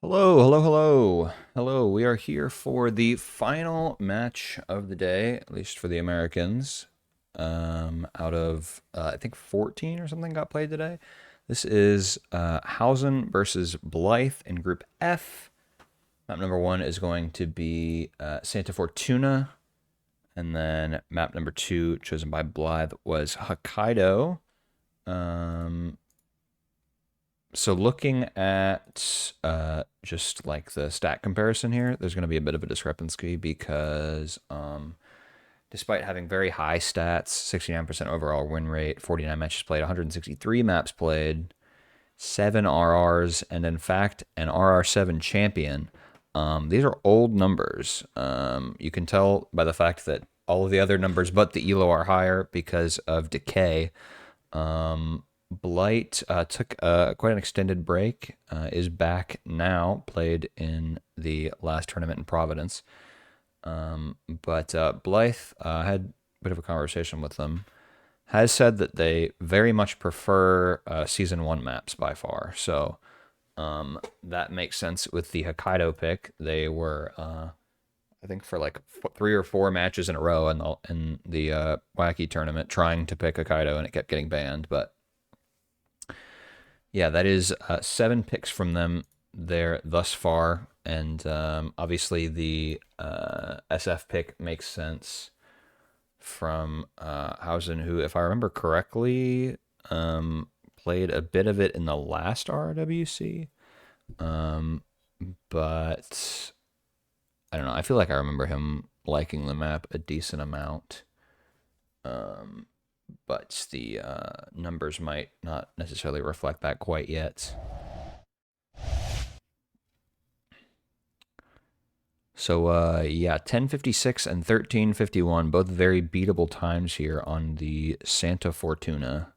Hello, hello, hello. Hello, we are here for the final match of the day, at least for the Americans. Out of, I think 14 or something got played today. This is HOUSEN versus Blithe in Group F. Map number one is going to be Santa Fortuna. And then map number two, chosen by Blithe, was Hokkaido. So looking at just like the stat comparison here, there's going to be a bit of a discrepancy because despite having very high stats, 69% overall win rate, 49 matches played, 163 maps played, 7 RRs, and in fact, an RR7 champion. These are old numbers. You can tell by the fact that all of the other numbers but the ELO are higher because of decay. Blight took quite an extended break, is back now, played in the last tournament in Providence. But Blythe had a bit of a conversation with them, has said that they very much prefer Season 1 maps by far. So that makes sense with the Hokkaido pick. They were, I think, for like 3 or 4 matches in a row in the Wacky tournament trying to pick Hokkaido, and it kept getting banned. But yeah, that is 7 picks from them there thus far. And obviously the SF pick makes sense from Housen, who, if I remember correctly, played a bit of it in the last RRWC. But I don't know. I feel like I remember him liking the map a decent amount. But the numbers might not necessarily reflect that quite yet. So yeah, 10:56 and 13:51, both very beatable times here on the Santa Fortuna.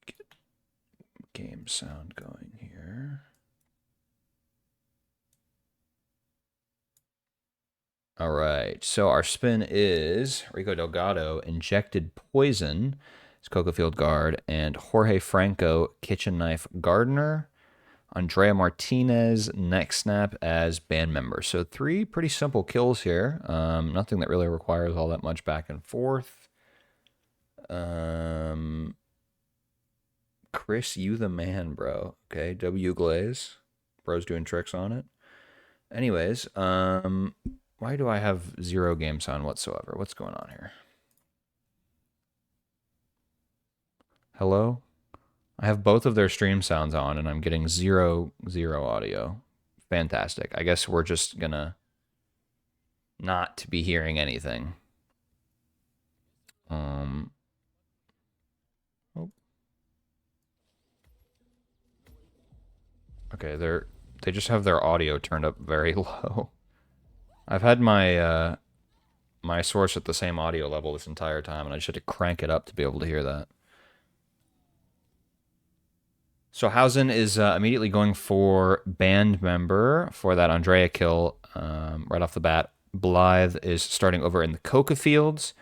Get game sound going here. All right, so our spin is Rico Delgado, Injected Poison, his Coca Field Guard, and Jorge Franco, Kitchen Knife Gardener. Andrea Martinez, Neck Snap as band member. So 3 pretty simple kills here. Nothing that really requires all that much back and forth. Chris, you the man, bro. Okay, W Glaze. Bro's doing tricks on it. Anyways, why do I have 0 game sound whatsoever? What's going on here? Hello? I have both of their stream sounds on, and I'm getting zero audio. Fantastic. I guess we're just gonna not be hearing anything. Oh. Okay, they just have their audio turned up very low. I've had my my source at the same audio level this entire time, and I just had to crank it up to be able to hear that. So Housen is immediately going for band member for that Andrea kill right off the bat. Blythe is starting over in the Coca Fields.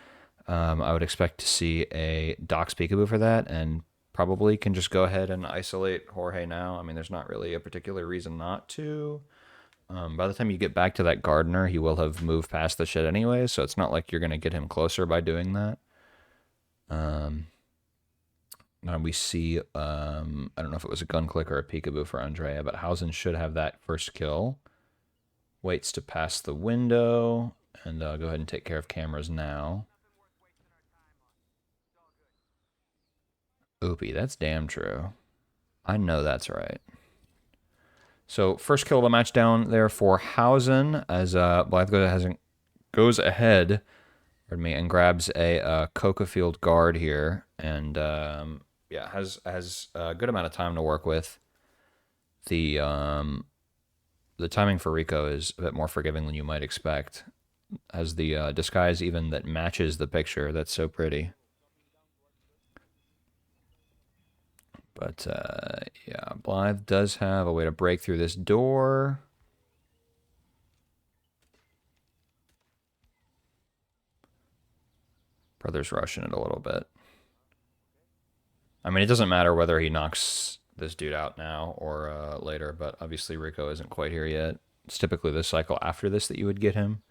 I would expect to see a Docs Peekaboo for that, and probably can just go ahead and isolate Jorge now. I mean, there's not really a particular reason not to. By the time you get back to that gardener, he will have moved past the shit anyway, so it's not like you're going to get him closer by doing that. Now we see, I don't know if it was a gun click or a peekaboo for Andrea, but Housen should have that first kill. Waits to pass the window, and I'll go ahead and take care of cameras now. Oopie, that's damn true. I know that's right. So first kill of the match down there for Housen as Blythe goes ahead, pardon me, and grabs a Coca Field guard here, and yeah, has a good amount of time to work with. The timing for Rico is a bit more forgiving than you might expect. Has the disguise even that matches the picture. That's so pretty. But yeah, Blythe does have a way to break through this door. Brother's rushing it a little bit. I mean, it doesn't matter whether he knocks this dude out now or later, but obviously Rico isn't quite here yet. It's typically the cycle after this that you would get him.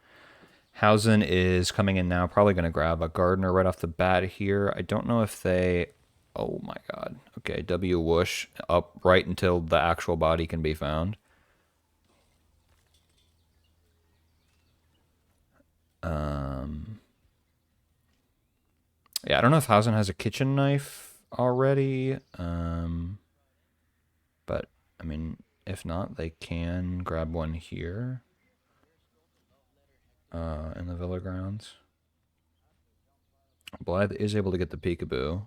Housen is coming in now, probably going to grab a Gardener right off the bat here. I don't know if they... Oh my god. Okay, W whoosh up right until the actual body can be found. Yeah, I don't know if Housen has a kitchen knife already. But, I mean, if not, they can grab one here in the Villa grounds. Blithe is able to get the peekaboo.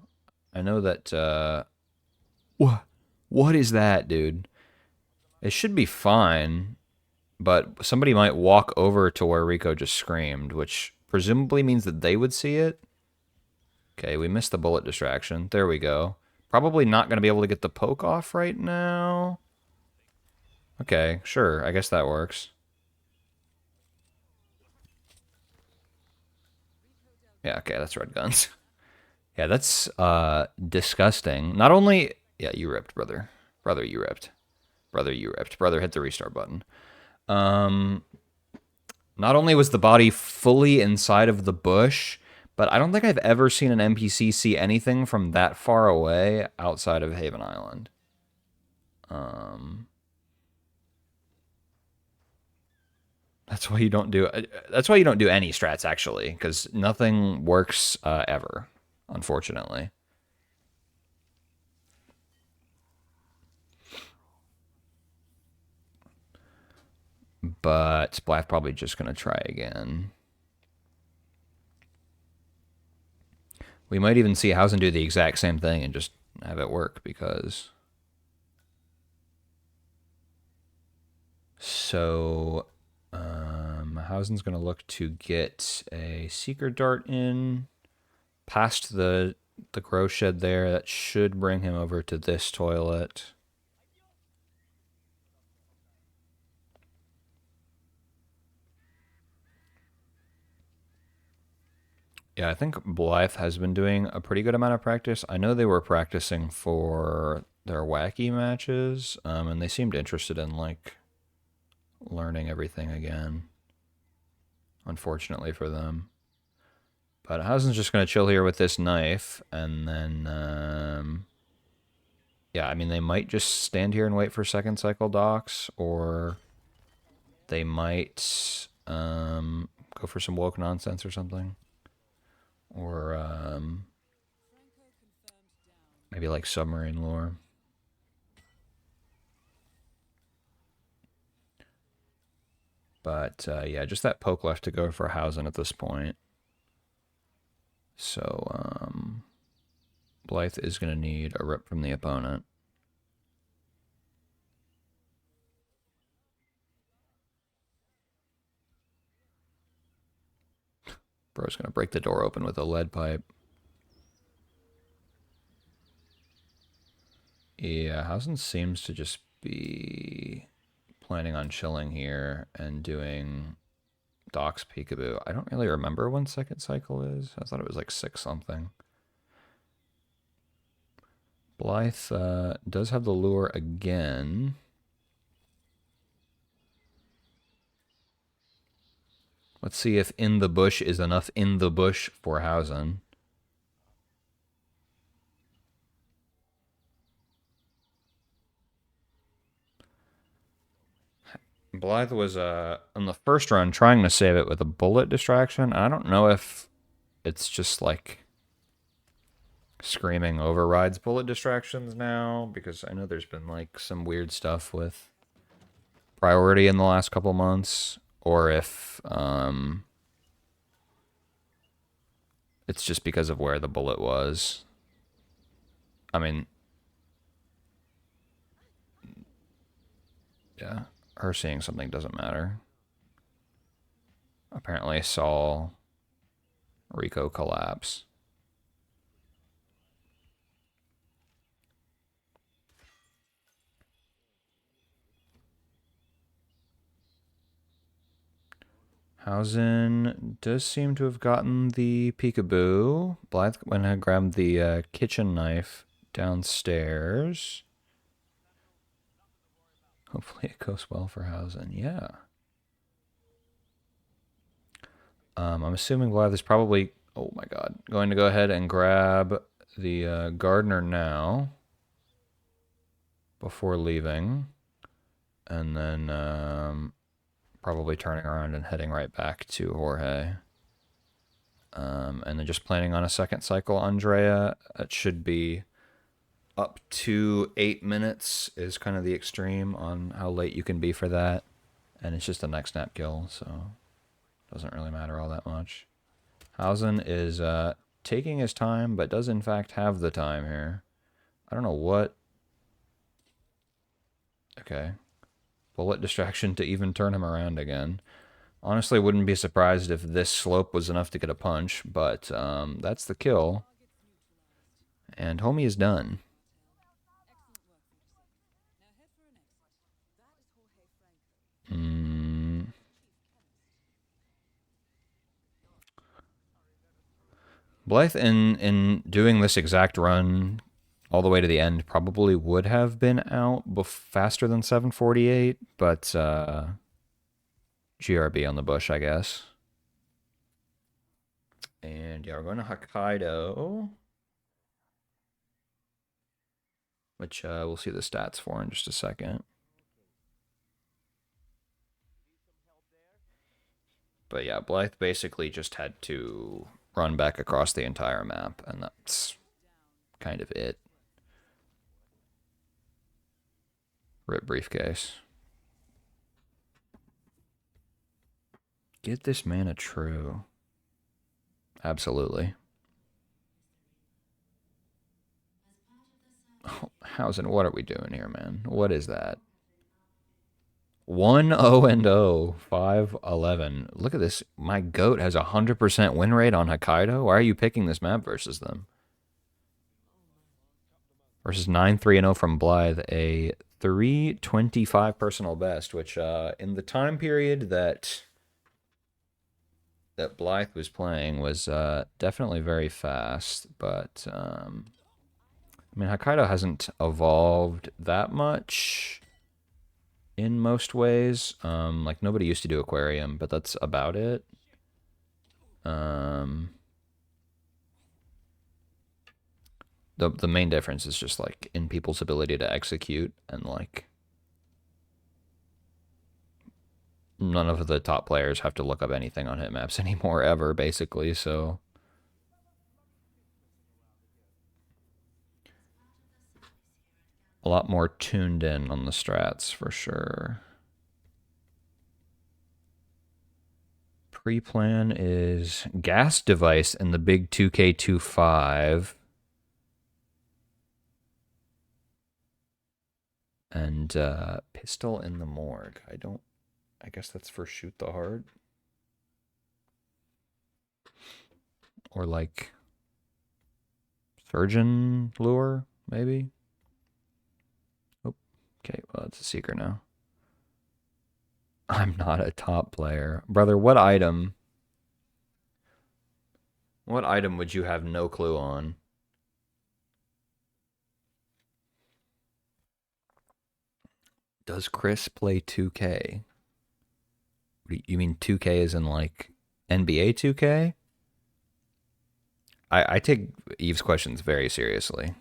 I know that... What is that, dude? It should be fine, but somebody might walk over to where Rico just screamed, which presumably means that they would see it. Okay, we missed the bullet distraction. There we go. Probably not going to be able to get the poke off right now. Okay, sure. I guess that works. Yeah, okay, that's red guns. Yeah, that's disgusting. Not only... Yeah, you ripped, brother. Brother, you ripped. Brother, you ripped. Brother, hit the restart button. Not only was the body fully inside of the bush, but I don't think I've ever seen an NPC see anything from that far away outside of Haven Island. That's why you don't do. That's why you don't do any strats actually, because nothing works ever, unfortunately. But Blythe probably just gonna try again. We might even see Housen do the exact same thing and just have it work because. So, Housen's gonna look to get a Seeker Dart in past the grow shed there. That should bring him over to this toilet. Yeah, I think Blythe has been doing a pretty good amount of practice. I know they were practicing for their wacky matches, and they seemed interested in like learning everything again. Unfortunately for them. But Housen's just going to chill here with this knife, and then, yeah, I mean, they might just stand here and wait for second cycle docks, or they might go for some woke nonsense or something. Or maybe like submarine lore. But yeah, just that poke left to go for Housen at this point. So Blithe is going to need a rip from the opponent. Bro's going to break the door open with a lead pipe. Yeah, Housen seems to just be planning on chilling here and doing Doc's Peekaboo. I don't really remember when second cycle is. I thought it was like 6 something. Blithe does have the lure again. Let's see if in the bush is enough in the bush for Housen. Blythe was on the first run trying to save it with a bullet distraction. I don't know if it's just like screaming overrides bullet distractions now, because I know there's been like some weird stuff with priority in the last couple months, or if it's just because of where the bullet was. I mean, yeah, her seeing something doesn't matter. Apparently saw Rico collapse. Housen does seem to have gotten the peekaboo. Blythe went and grabbed the kitchen knife downstairs. Hopefully it goes well for Housen. Yeah. I'm assuming Blithe is probably, oh my god, going to go ahead and grab the gardener now before leaving. And then probably turning around and heading right back to Jorge. And then just planning on a second cycle, Andrea. It should be up to 8 minutes is kind of the extreme on how late you can be for that. And it's just a next snap kill, so it doesn't really matter all that much. Housen is taking his time, but does in fact have the time here. I don't know what... Okay. Bullet distraction to even turn him around again. Honestly, wouldn't be surprised if this slope was enough to get a punch, but that's the kill. And homie is done. Blithe, in doing this exact run all the way to the end, probably would have been out faster than 748, but GRB on the bush, I guess. And yeah, we're going to Hokkaido, which we'll see the stats for in just a second. But yeah, Blithe basically just had to run back across the entire map, and that's kind of it. Rip briefcase. Get this man a true. Absolutely. Oh, Housen, what are we doing here, man? What is that? 1-0-0, 5-11. Look at this. My goat has a 100% win rate on Hokkaido. Why are you picking this map versus them? Versus 9-3-0 from Blithe, a 325 personal best, which in the time period that Blithe was playing was definitely very fast, but I mean, Hokkaido hasn't evolved that much in most ways. Like, nobody used to do aquarium, but that's about it. The main difference is just like in people's ability to execute, and like none of the top players have to look up anything on hitmaps anymore ever, basically. So a lot more tuned in on the strats for sure. Pre-plan is gas device in the big 2K25. And pistol in the morgue. I guess that's for shoot the heart. Or like surgeon lure, maybe? Oh, okay, well, it's a secret now. I'm not a top player. Brother, what item? What item would you have no clue on? Does Chris play 2K? You mean 2K is in like NBA 2K? I take Eve's questions very seriously.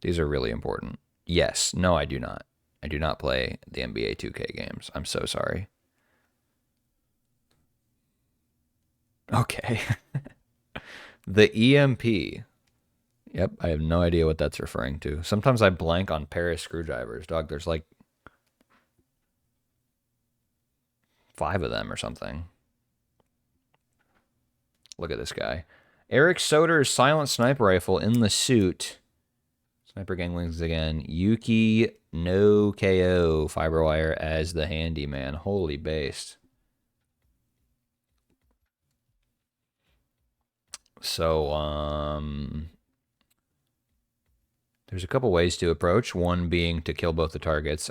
These are really important. Yes. No, I do not. I do not play the NBA 2K games. I'm so sorry. Okay. The EMP. Yep, I have no idea what that's referring to. Sometimes I blank on Paris screwdrivers. Dog, there's like 5 of them or something. Look at this guy. Eric Soder's silent sniper rifle in the suit. Sniper ganglings again. Yuki no KO Fiberwire as the handyman. Holy based. So, there's a couple ways to approach. One being to kill both the targets.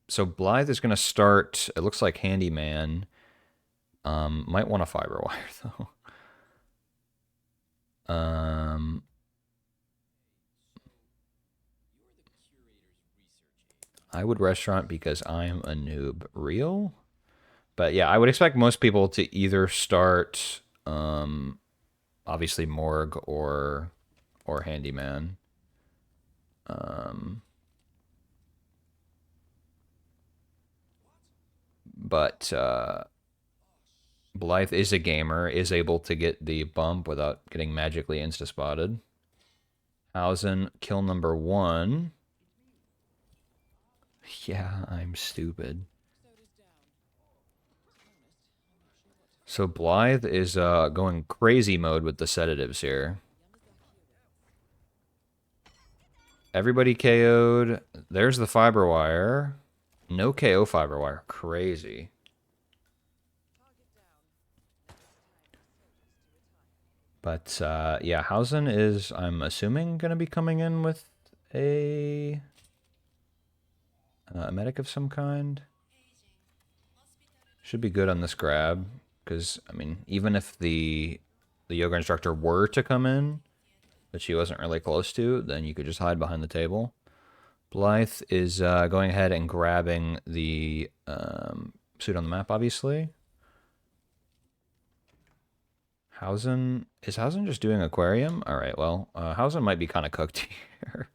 So Blithe is going to start, it looks like handyman. Might want a Fiberwire, though. I would restaurant because I'm a noob. Real? But yeah, I would expect most people to either start obviously morgue or handyman. Um, but Blythe is a gamer, is able to get the bump without getting magically insta-spotted. Housen, kill number 1. Yeah, I'm stupid. So Blythe is going crazy mode with the sedatives here. Everybody KO'd. There's the fiber wire. No KO fiber wire. Crazy. But yeah, Housen is, I'm assuming, going to be coming in with a medic of some kind. Should be good on this grab, because, I mean, even if the yoga instructor were to come in, which he wasn't really close to, then you could just hide behind the table. Blithe is going ahead and grabbing the suit on the map, obviously. Housen, is Housen just doing aquarium? All right, well, Housen might be kind of cooked here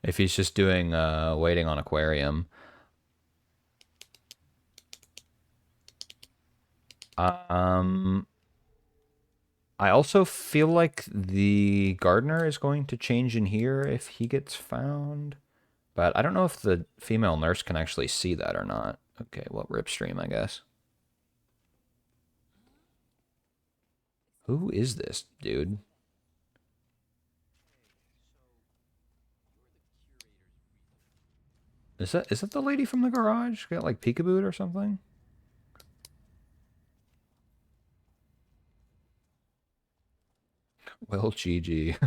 if he's just doing waiting on aquarium. I also feel like the gardener is going to change in here if he gets found. But I don't know if the female nurse can actually see that or not. Okay, well, rip stream, I guess. Who is this dude? Is that the lady from the garage? Got like peekaboo or something? Well, GG.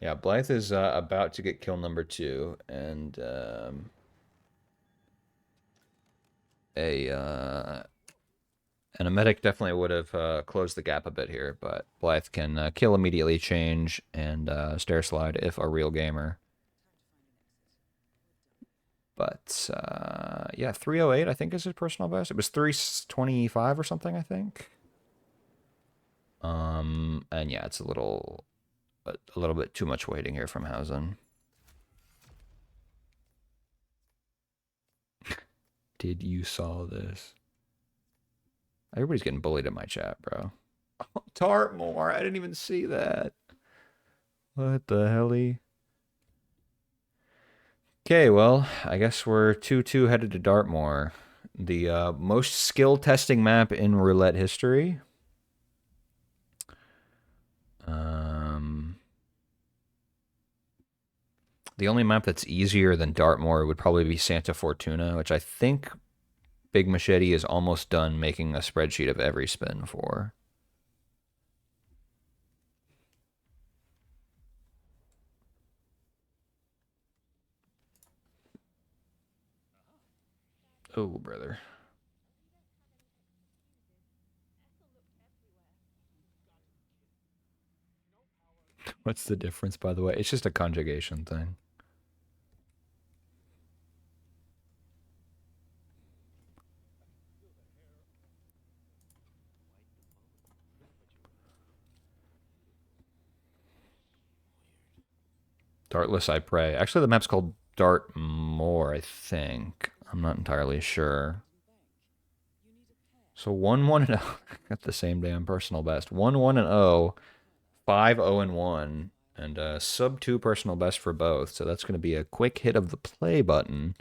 Yeah, Blythe is about to get kill number 2, and a medic definitely would have closed the gap a bit here, but Blythe can kill immediately, change, and stair slide if a real gamer. But yeah, 308 I think is his personal best. It was 325 or something, I think. And yeah, it's a little bit too much waiting here from Housen. Did you saw this? Everybody's getting bullied in my chat, bro. Oh, Tartmore, I didn't even see that. What the helly? Okay, well, I guess we're 2-2 headed to Dartmoor. The most skill testing map in roulette history. The only map that's easier than Dartmoor would probably be Santa Fortuna, which I think Big Machete is almost done making a spreadsheet of every spin for. Oh, brother. What's the difference, by the way? It's just a conjugation thing. Dartless, I pray. Actually, the map's called Dartmoor, I think. I'm not entirely sure. So 1-1-0. Got the same damn personal best. 1-1-0, 5-0-1, and sub 2 personal best for both. So that's going to be a quick hit of the play button.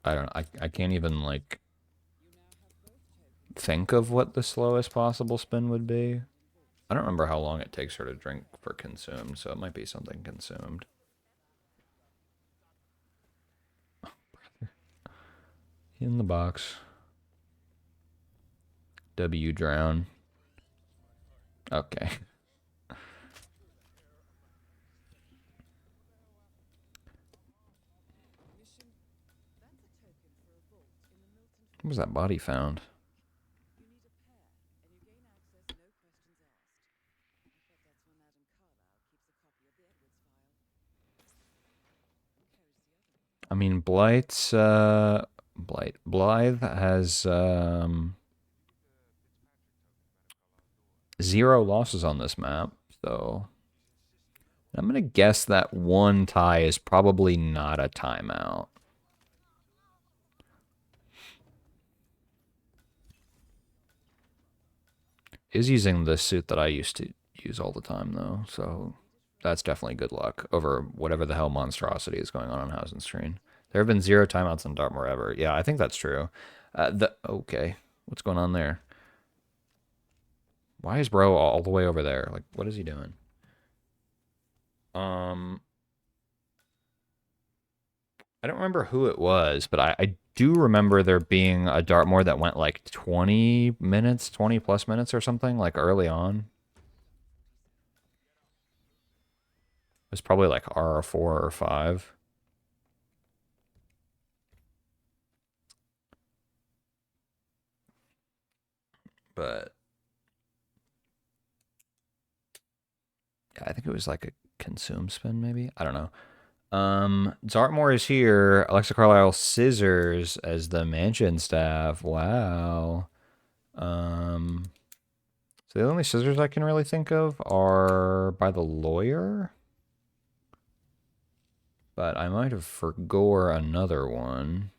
I don't know. I can't even like think of what the slowest possible spin would be. I don't remember how long it takes her to drink for consumed, so it might be something consumed. In the box. W drown. Okay. What was that body found? I mean, Blythe has 0 losses on this map, so I'm gonna guess that one tie is probably not a timeout. Is using the suit that I used to use all the time though, so that's definitely good luck over whatever the hell monstrosity is going on HOUSEN screen. There have been 0 timeouts on Dartmoor ever. Yeah, I think that's true. Okay, what's going on there? Why is bro all the way over there? Like, what is he doing? I don't remember who it was, but I do remember there being a Dartmoor that went like 20 minutes, 20 plus minutes or something, like early on. It was probably like RR4 or 5. But yeah, I think it was like a consume spin, maybe. I don't know. Dartmoor is here. Alexa Carlisle scissors as the mansion staff. Wow. So the only scissors I can really think of are by the lawyer. But I might have forgore another one.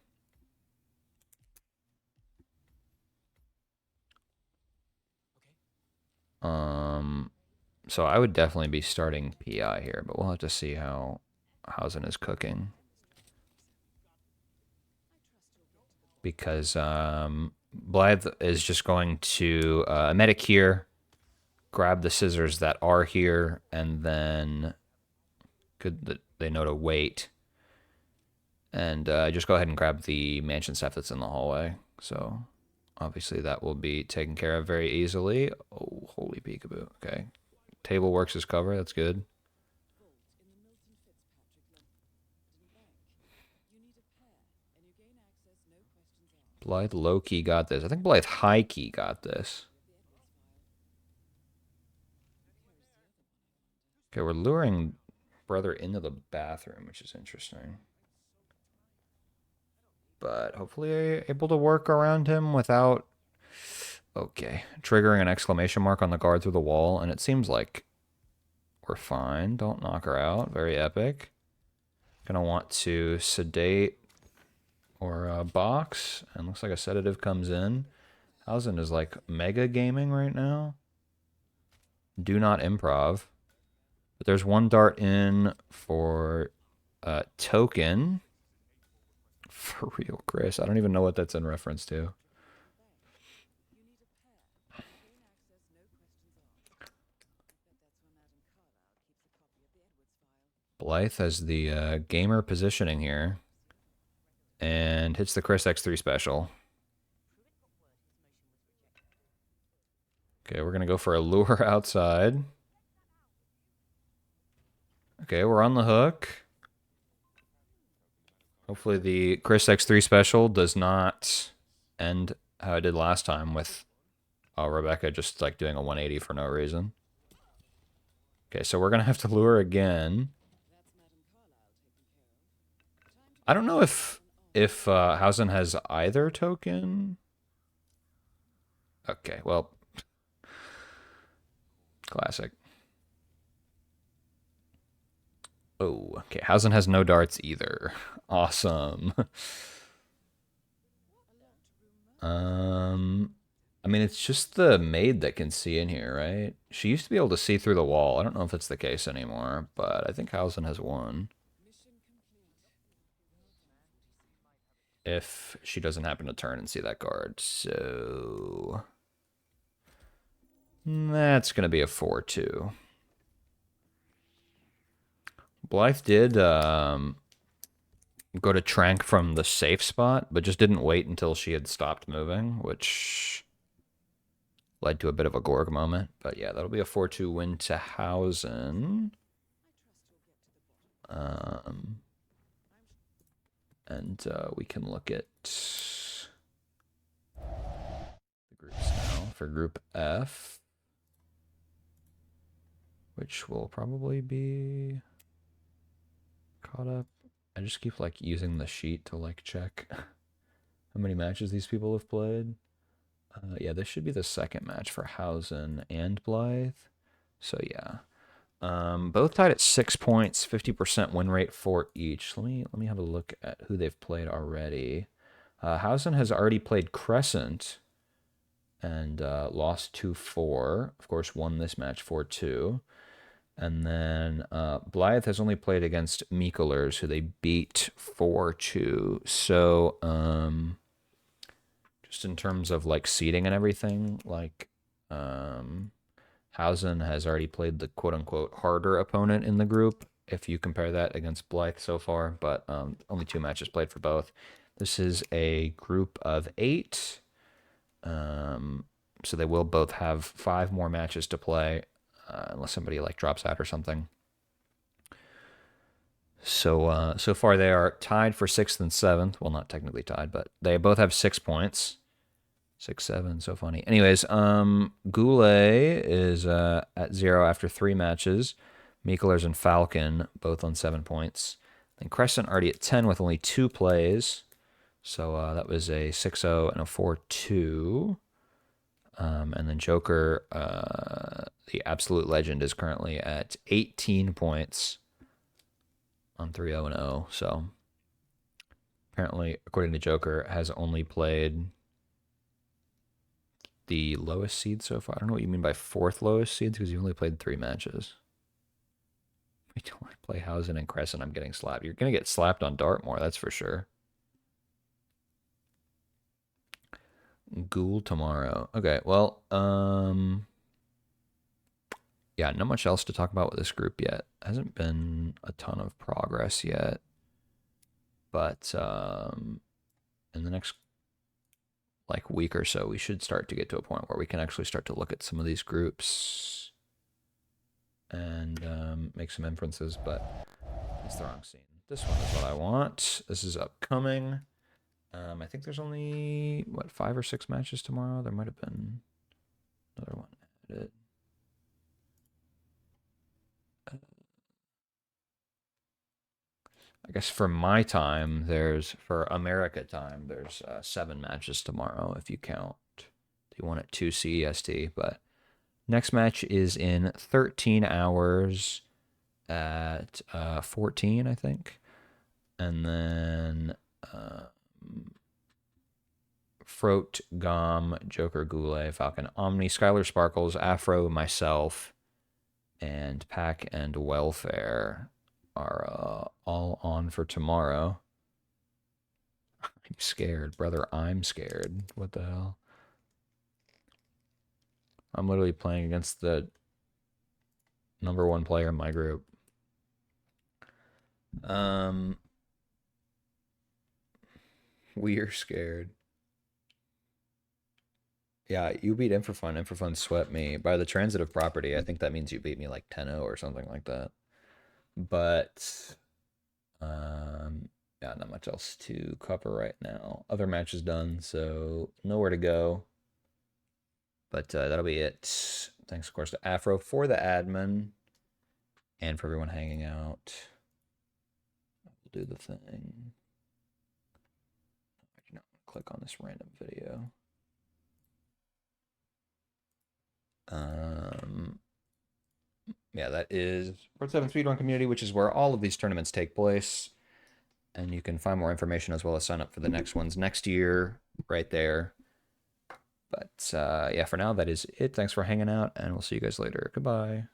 So I would definitely be starting PI here, but we'll have to see how HOUSEN is cooking. Because Blythe is just going to medic here, grab the scissors that are here, and then they know to wait. And just go ahead and grab the mansion staff that's in the hallway. So obviously that will be taken care of very easily. Oh, holy peekaboo. Okay. Table works as cover. That's good. Blythe low-key got this. I think Blythe high-key got this. Okay, we're luring brother into the bathroom, which is interesting. But hopefully able to work around him without... Okay, triggering an exclamation mark on the guard through the wall, and it seems like we're fine. Don't knock her out. Very epic. Gonna want to sedate or box, and looks like a sedative comes in. HOUSEN is like mega gaming right now. Do not improv. But there's one dart in for token. For real, Chris. I don't even know what that's in reference to. Blythe has the gamer positioning here. And hits the Chris X3 special. Okay, we're going to go for a lure outside. Okay, we're on the hook. Hopefully the Chris X3 special does not end how I did last time with Rebecca just like doing a 180 for no reason. Okay, so we're going to have to lure again. I don't know if HOUSEN has either token. Okay, well, classic. Oh, okay. HOUSEN has no darts either. Awesome. I mean, it's just the maid that can see in here, right? She used to be able to see through the wall. I don't know if it's the case anymore, but I think HOUSEN has won. If she doesn't happen to turn and see that guard. So that's going to be a 4-2. Blythe did go to Trank from the safe spot, but just didn't wait until she had stopped moving, which led to a bit of a Gorg moment. But yeah, that'll be a 4-2 win to HOUSEN. And we can look at the groups now for Group F, which will probably be caught up I just keep like using the sheet to like check how many matches these people have played. Yeah, this should be the second match for Housen and Blythe. So yeah. Both tied at 6 points, 50% win rate for each. Let me have a look at who they've played already. Housen has already played Crescent and lost 2-4. Of course, won this match 4-2. And then Blythe has only played against Meeklers, who they beat 4-2. So just in terms of like seeding and everything, like Housen has already played the quote-unquote harder opponent in the group, if you compare that against Blythe so far, but only 2 matches played for both. This is a group of 8, so they will both have 5 more matches to play, unless somebody like drops out or something. So so far they are tied for 6th and 7th. Well, not technically tied, but they both have 6 points. 6-7, so funny. Anyways, Goulet is at 0 after 3 matches. Meeklers and Falcon both on 7 points. Then Crescent already at 10 with only 2 plays. So that was a 6-0 and a 4-2. And then Joker, the absolute legend, is currently at 18 points on 3-0 and 0. So apparently, according to Joker, has only played the lowest seed so far. I don't know what you mean by 4th lowest seeds because you only played 3 matches. Wait till I play Housen and Crescent, I'm getting slapped. You're going to get slapped on Dartmoor, that's for sure. Ghoul tomorrow. Okay, well, yeah, not much else to talk about with this group yet. Hasn't been a ton of progress yet. But in the next like week or so, we should start to get to a point where we can actually start to look at some of these groups and make some inferences, but it's the wrong scene. This one is what I want. This is upcoming. I think there's only, what, 5 or 6 matches tomorrow? There might have been another one added. I guess for my time, for America time, there's 7 matches tomorrow if you count the one at 2 CEST. But next match is in 13 hours at 14, I think. And then Froat, Gom, Joker, Goulet, Falcon, Omni, Skylar Sparkles, Afro, myself, and Pack and Welfare are all on for tomorrow. I'm scared, brother. I'm scared. What the hell? I'm literally playing against the #1 player in my group. We're scared. Yeah, you beat Infrafun. Infrafun swept me. By the transitive property, I think that means you beat me like 10-0 or something like that. But yeah, not much else to cover right now. Other matches done, so nowhere to go. But that'll be it. Thanks, of course, to Afro for the admin and for everyone hanging out. We'll do the thing. I do not want to click on this random video. Yeah, that is Port 7 Speedrun Community, which is where all of these tournaments take place. And you can find more information as well as sign up for the next ones next year right there. But yeah, for now, that is it. Thanks for hanging out, and we'll see you guys later. Goodbye.